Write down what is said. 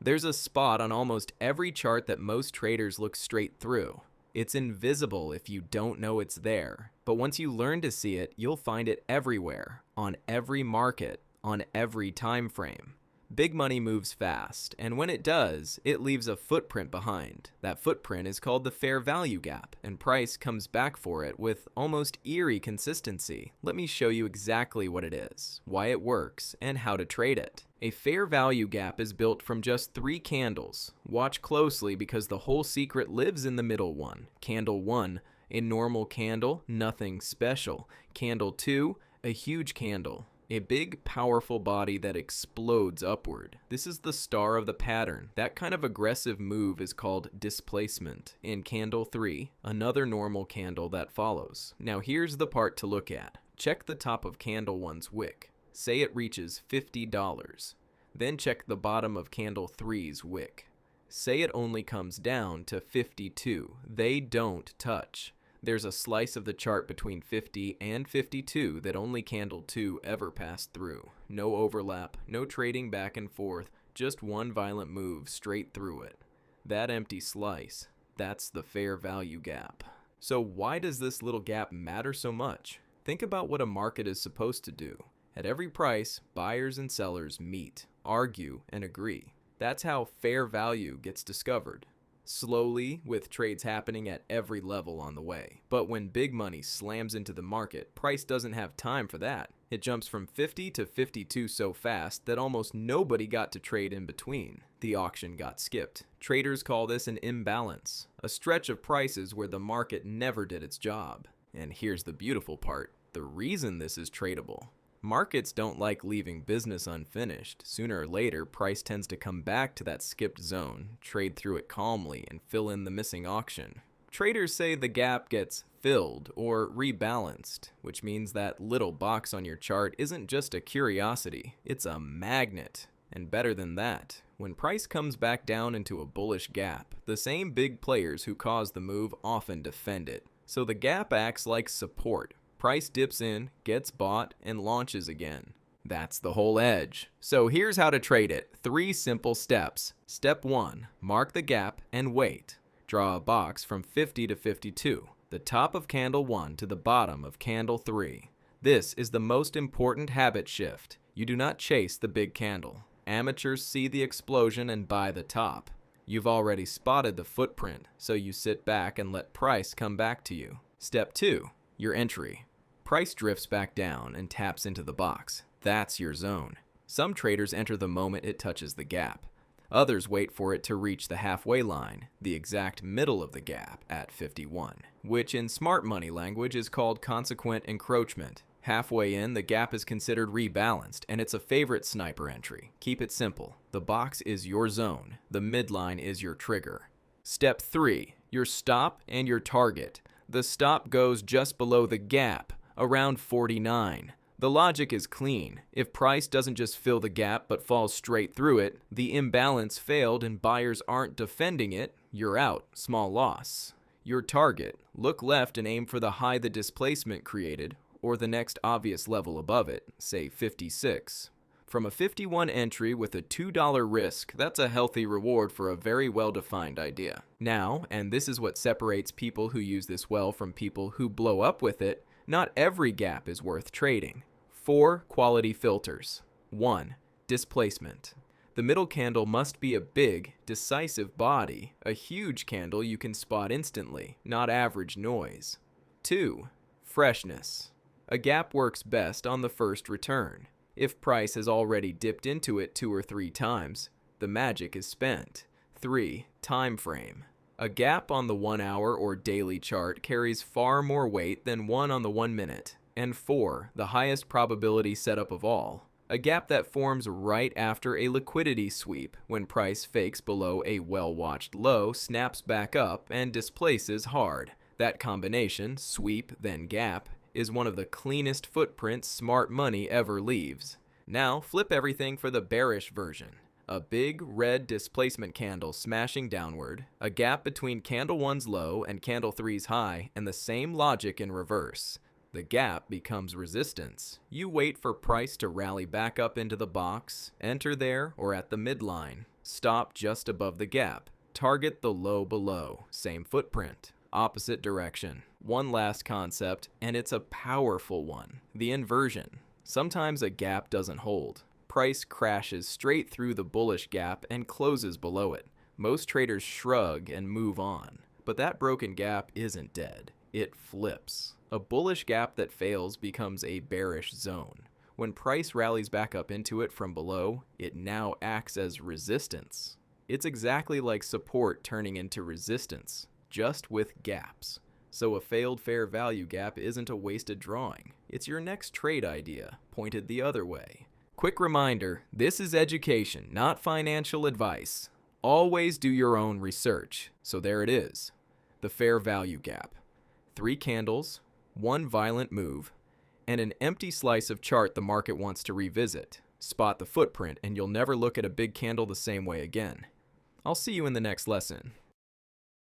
There's a spot on almost every chart that most traders look straight through. It's invisible if you don't know it's there, but once you learn to see it, you'll find it everywhere, on every market, on every time frame. Big money moves fast, and when it does, it leaves a footprint behind. That footprint is called the fair value gap, and price comes back for it with almost eerie consistency. Let me show you exactly what it is, why it works, and how to trade it. A fair value gap is built from just 3 candles. Watch closely because the whole secret lives in the middle one. Candle 1, a normal candle, nothing special. Candle 2, a huge candle. A big, powerful body that explodes upward. This is the star of the pattern. That kind of aggressive move is called displacement. In candle 3, another normal candle that follows. Now here's the part to look at. Check the top of candle 1's wick. Say it reaches $50. Then check the bottom of candle 3's wick. Say it only comes down to 52. They don't touch. There's a slice of the chart between 50 and 52 that only candle 2 ever passed through. No overlap, no trading back and forth, just one violent move straight through it. That empty slice, that's the fair value gap. So why does this little gap matter so much? Think about what a market is supposed to do. At every price, buyers and sellers meet, argue, and agree. That's how fair value gets discovered. Slowly, with trades happening at every level on the way. But when big money slams into the market, price doesn't have time for that. It jumps from 50 to 52 so fast that almost nobody got to trade in between. The auction got skipped. Traders call this an imbalance, a stretch of prices where the market never did its job. And here's the beautiful part, the reason this is tradable. Markets don't like leaving business unfinished. Sooner or later, price tends to come back to that skipped zone, trade through it calmly, and fill in the missing auction. Traders say the gap gets filled or rebalanced, which means that little box on your chart isn't just a curiosity, it's a magnet. And better than that, when price comes back down into a bullish gap, the same big players who caused the move often defend it. So the gap acts like support. Price dips in, gets bought, and launches again. That's the whole edge. So here's how to trade it. 3 simple steps. Step 1, mark the gap and wait. Draw a box from 50 to 52, the top of candle 1 to the bottom of candle 3. This is the most important habit shift. You do not chase the big candle. Amateurs see the explosion and buy the top. You've already spotted the footprint, so you sit back and let price come back to you. Step 2, your entry. Price drifts back down and taps into the box. That's your zone. Some traders enter the moment it touches the gap. Others wait for it to reach the halfway line, the exact middle of the gap at 51, which in smart money language is called consequent encroachment. Halfway in, the gap is considered rebalanced, and it's a favorite sniper entry. Keep it simple. The box is your zone. The midline is your trigger. Step 3, your stop and your target. The stop goes just below the gap, around 49. The logic is clean. If price doesn't just fill the gap but falls straight through it, the imbalance failed and buyers aren't defending it, you're out, small loss. Your target, look left and aim for the high the displacement created, or the next obvious level above it, say 56. From a 51 entry with a $2 risk, that's a healthy reward for a very well-defined idea. Now, and this is what separates people who use this well from people who blow up with it, not every gap is worth trading. 4 quality filters. 1. Displacement. The middle candle must be a big, decisive body, a huge candle you can spot instantly, not average noise. 2. Freshness. A gap works best on the first return. If price has already dipped into it 2 or 3 times, the magic is spent. 3. Time frame. A gap on the 1 hour or daily chart carries far more weight than one on the 1 minute. And 4, the highest probability setup of all. A gap that forms right after a liquidity sweep when price fakes below a well-watched low, snaps back up, and displaces hard. That combination, sweep then gap, is one of the cleanest footprints smart money ever leaves. Now flip everything for the bearish version. A big red displacement candle smashing downward, a gap between candle 1's low and candle 3's high, and the same logic in reverse. The gap becomes resistance. You wait for price to rally back up into the box, enter there or at the midline. Stop just above the gap. Target the low below. Same footprint. Opposite direction. One last concept, and it's a powerful one. The inversion. Sometimes a gap doesn't hold. Price crashes straight through the bullish gap and closes below it. Most traders shrug and move on. But that broken gap isn't dead. It flips. A bullish gap that fails becomes a bearish zone. When price rallies back up into it from below, it now acts as resistance. It's exactly like support turning into resistance, just with gaps. So a failed fair value gap isn't a wasted drawing. It's your next trade idea, pointed the other way. Quick reminder, this is education, not financial advice. Always do your own research. So there it is, the fair value gap. 3 candles, 1 violent move, and an empty slice of chart the market wants to revisit. Spot the footprint and you'll never look at a big candle the same way again. I'll see you in the next lesson.